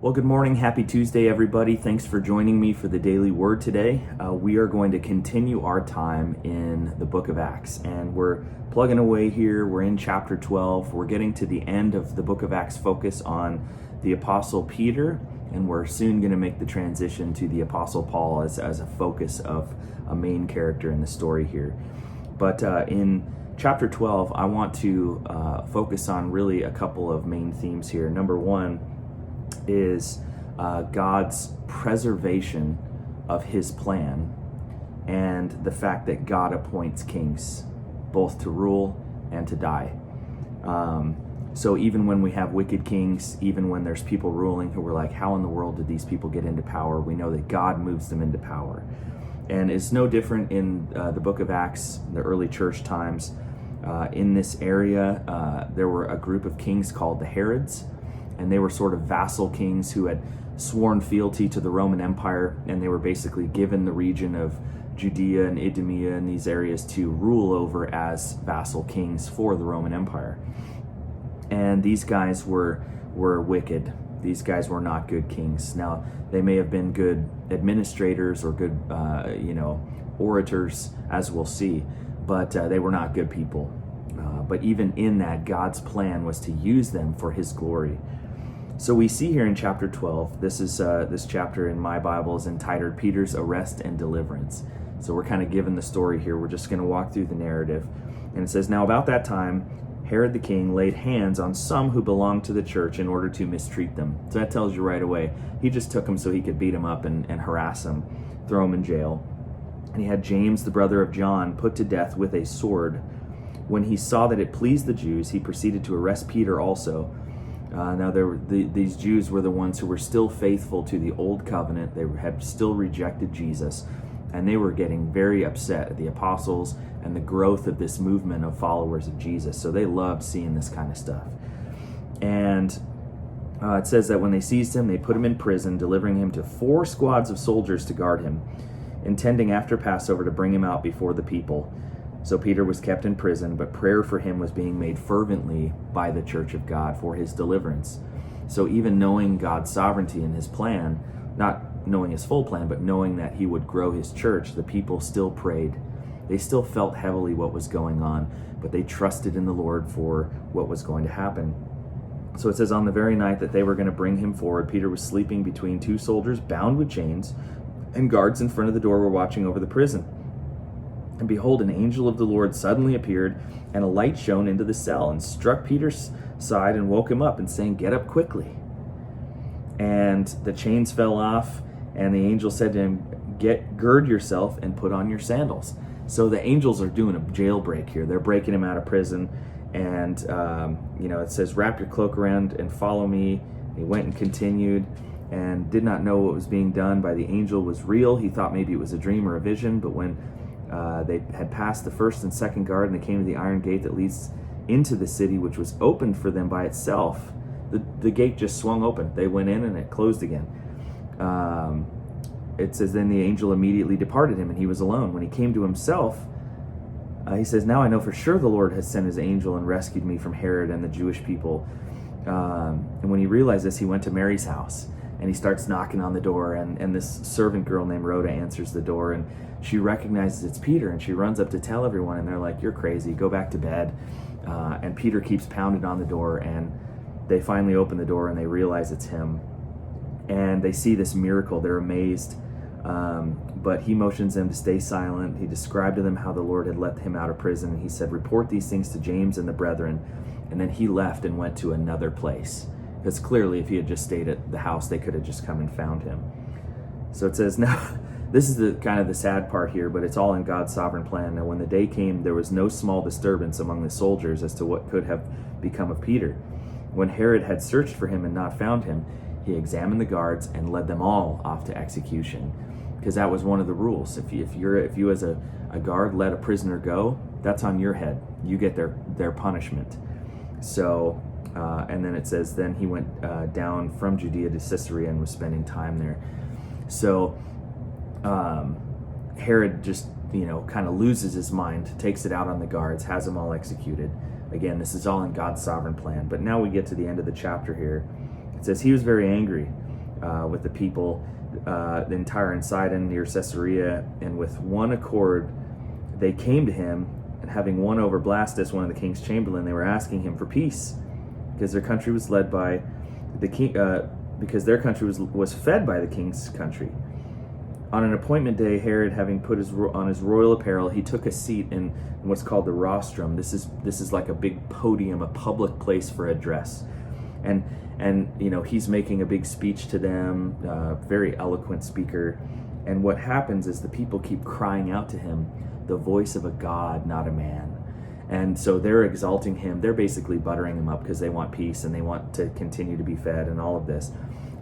Well, good morning. Happy Tuesday, everybody. Thanks for joining me for the Daily Word today. We are going to continue our time in the book of Acts, and we're plugging away here. We're in chapter 12. We're getting to the end of the book of Acts focus on the Apostle Peter, and we're soon going to make the transition to the Apostle Paul as a focus of a main character in the story here. But in chapter 12, I want to focus on really a couple of main themes here. Number one is God's preservation of his plan and the fact that God appoints kings both to rule and to die. So even when we have wicked kings, even when there's people ruling who are like, how in the world did these people get into power? We know that God moves them into power. And it's no different in the book of Acts, the early church times. In this area, there were a group of kings called the Herods, and they were sort of vassal kings who had sworn fealty to the Roman Empire, and they were basically given the region of Judea and Idumea and these areas to rule over as vassal kings for the Roman Empire. And these guys were wicked. These guys were not good kings. Now, they may have been good administrators or good, orators, as we'll see, but they were not good people. But even in that, God's plan was to use them for his glory. So we see here in chapter 12, this chapter in my Bible is entitled Peter's Arrest and Deliverance. So we're kind of given the story here. We're just going to walk through the narrative. And it says, now about that time, Herod the king laid hands on some who belonged to the church in order to mistreat them. So that tells you right away, he just took them so he could beat them up and harass them, throw them in jail. And he had James, the brother of John, put to death with a sword. When he saw that it pleased the Jews, he proceeded to arrest Peter also. Now, these Jews were the ones who were still faithful to the old covenant. They had still rejected Jesus, and they were getting very upset at the apostles and the growth of this movement of followers of Jesus. So they loved seeing this kind of stuff. And it says that when they seized him, they put him in prison, delivering him to 4 squads of soldiers to guard him, intending after Passover to bring him out before the people. So Peter was kept in prison, but prayer for him was being made fervently by the church of God for his deliverance. So even knowing God's sovereignty and his plan, not knowing his full plan, but knowing that he would grow his church, the people still prayed. They still felt heavily what was going on, but they trusted in the Lord for what was going to happen. So it says, on the very night that they were going to bring him forward, Peter was sleeping between 2 soldiers bound with chains, and guards in front of the door were watching over the prison. And behold, an angel of the Lord suddenly appeared, and a light shone into the cell, and struck Peter's side and woke him up, and saying, get up quickly. And the chains fell off, and the angel said to him, gird yourself and put on your sandals. So the angels are doing a jailbreak here. They're breaking him out of prison, and it says, wrap your cloak around and follow me. He went and continued, and did not know what was being done by the angel was real. He thought maybe it was a dream or a vision, but when they had passed the first and second guard, and they came to the iron gate that leads into the city, which was opened for them by itself. The gate just swung open. They went in and it closed again. It says, then the angel immediately departed him, and he was alone. When he came to himself, he says, now I know for sure the Lord has sent his angel and rescued me from Herod and the Jewish people. And when he realized this, he went to Mary's house, and he starts knocking on the door, and this servant girl named Rhoda answers the door, and she recognizes it's Peter, and she runs up to tell everyone, and they're like, you're crazy, go back to bed. And Peter keeps pounding on the door, and they finally open the door, and they realize it's him. And they see this miracle. They're amazed. But he motions them to stay silent. He described to them how the Lord had let him out of prison. He said, report these things to James and the brethren. And then he left and went to another place. Because clearly, if he had just stayed at the house, they could have just come and found him. So it says, now, this is the kind of the sad part here, but it's all in God's sovereign plan. Now, when the day came, there was no small disturbance among the soldiers as to what could have become of Peter. When Herod had searched for him and not found him, he examined the guards and led them all off to execution. Because that was one of the rules. If you as a guard let a prisoner go, that's on your head. You get their punishment. So, and then it says, then he went down from Judea to Caesarea and was spending time there. So Herod just, kind of loses his mind, takes it out on the guards, has them all executed. Again, this is all in God's sovereign plan. But now we get to the end of the chapter here. It says, he was very angry, with the people, the entire Sidon near Caesarea, and with one accord they came to him, and having won over Blastus, one of the king's chamberlain, they were asking him for peace, because their country was led by the king, because their country was fed by the king's country. On an appointment day, Herod, having put on his royal apparel, he took a seat in what's called the rostrum. This is like a big podium, a public place for address, and he's making a big speech to them, very eloquent speaker. And what happens is the people keep crying out to him, the voice of a God, not a man. And so they're exalting him. They're basically buttering him up because they want peace and they want to continue to be fed and all of this.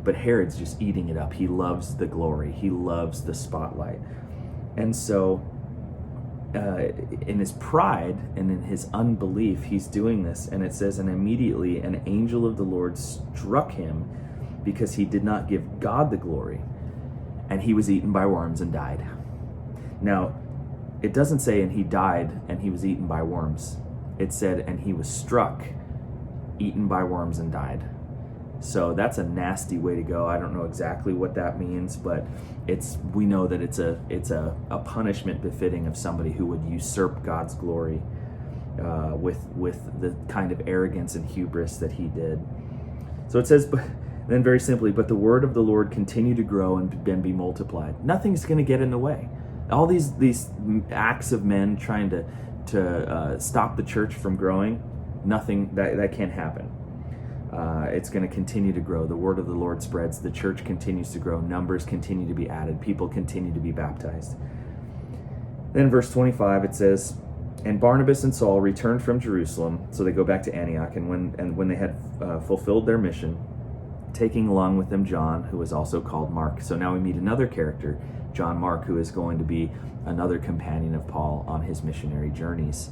But Herod's just eating it up. He loves the glory. He loves the spotlight. And so in his pride and in his unbelief, he's doing this. And it says, and immediately an angel of the Lord struck him because he did not give God the glory. And he was eaten by worms and died. Now, it doesn't say, and he died and he was eaten by worms. It said, and he was struck, eaten by worms and died. So that's a nasty way to go. I don't know exactly what that means, but we know that it's a punishment befitting of somebody who would usurp God's glory with the kind of arrogance and hubris that he did. So it says, but then very simply, but the word of the Lord continued to grow and be multiplied. Nothing's going to get in the way. All these acts of men trying to stop the church from growing, nothing that can't happen. It's going to continue to grow. The word of the Lord spreads. The church continues to grow. Numbers continue to be added. People continue to be baptized. Then verse 25, it says, and Barnabas and Saul returned from Jerusalem. So they go back to Antioch. And when they had fulfilled their mission, taking along with them John, who was also called Mark. So now we meet another character, John Mark, who is going to be another companion of Paul on his missionary journeys.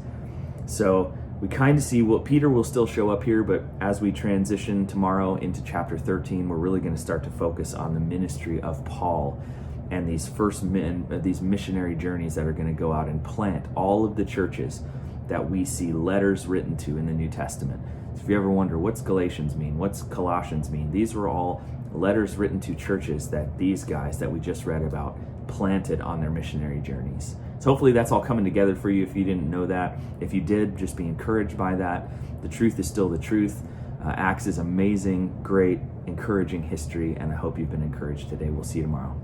So we kind of see Peter will still show up here, but as we transition tomorrow into chapter 13, we're really going to start to focus on the ministry of Paul and these missionary journeys that are going to go out and plant all of the churches that we see letters written to in the New Testament. So if you ever wonder, what's Galatians mean? What's Colossians mean? These were all letters written to churches that these guys that we just read about planted on their missionary journeys. So hopefully that's all coming together for you if you didn't know that. If you did, just be encouraged by that. The truth is still the truth. Acts is amazing, great, encouraging history, and I hope you've been encouraged today. We'll see you tomorrow.